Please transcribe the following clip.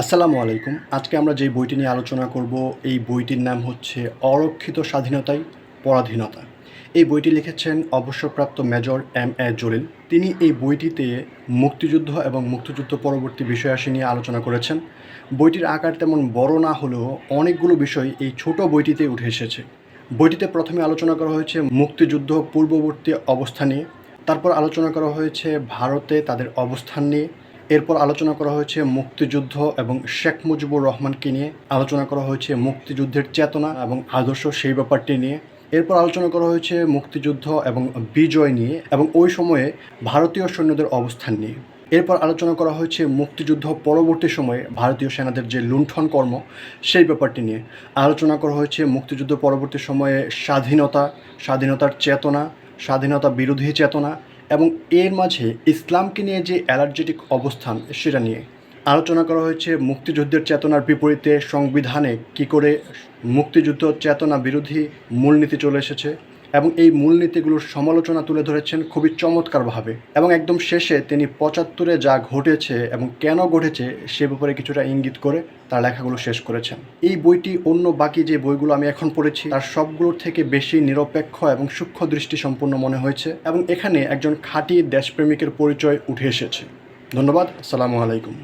আসসালামু আলাইকুম। আজকে আমরা যে বইটি নিয়ে আলোচনা করব, এই বইটির নাম হচ্ছে অরক্ষিত স্বাধীনতায় পরাধীনতা। এই বইটি লিখেছেন অবসরপ্রাপ্ত মেজর এম.এ. জলিল। তিনি এই বইটিতে মুক্তিযুদ্ধ এবং মুক্তিযুদ্ধ পরবর্তী বিষয়াবলী নিয়ে আলোচনা করেছেন। বইটির আকার তেমন বড় না হলেও অনেকগুলো বিষয় এই ছোট বইটিতে উঠে এসেছে। বইটিতে প্রথমে আলোচনা করা হয়েছে মুক্তিযুদ্ধ পূর্ববর্তী অবস্থা নিয়ে, তারপর আলোচনা করা হয়েছে ভারতে তাদের অবস্থান নিয়ে, এরপর আলোচনা করা হয়েছে মুক্তিযুদ্ধ এবং শেখ মুজিবুর রহমানকে নিয়ে, আলোচনা করা হয়েছে মুক্তিযুদ্ধের চেতনা এবং আদর্শ সেই ব্যাপারটি নিয়ে, এরপর আলোচনা করা হয়েছে মুক্তিযুদ্ধ এবং বিজয় নিয়ে এবং ওই সময়ে ভারতীয় সৈন্যদের অবস্থান নিয়ে। এরপর আলোচনা করা হয়েছে মুক্তিযুদ্ধ পরবর্তী সময়ে ভারতীয় সেনাদের যে লুণ্ঠন কর্ম সেই ব্যাপারটি নিয়ে। আলোচনা করা হয়েছে মুক্তিযুদ্ধ পরবর্তী সময়ে স্বাধীনতার চেতনা, স্বাধীনতা বিরোধী চেতনা এবং এর মাঝে ইসলামকে নিয়ে যে অ্যালার্জেটিক অবস্থান সেটা নিয়ে। আলোচনা করা হয়েছে মুক্তিযুদ্ধের চেতনার বিপরীতে সংবিধানে কী করে মুক্তিযুদ্ধ চেতনা বিরোধী মূলনীতি চলে এসেছে এবং এই মূলনীতিগুলোর সমালোচনা তুলে ধরেছেন খুবই চমৎকারভাবে। এবং একদম শেষে তিনি ৭৫-এ যা ঘটেছে এবং কেন ঘটেছে সে ব্যাপারে কিছুটা ইঙ্গিত করে তার লেখাগুলো শেষ করেছেন। এই বইটি অন্য বাকি যে বইগুলো আমি এখন পড়েছি তার সবগুলোর থেকে বেশি নিরপেক্ষ এবং সূক্ষ্ম দৃষ্টি সম্পন্ন মনে হয়েছে এবং এখানে একজন খাঁটি দেশপ্রেমিকের পরিচয় উঠে এসেছে। ধন্যবাদ। আসসালামু আলাইকুম।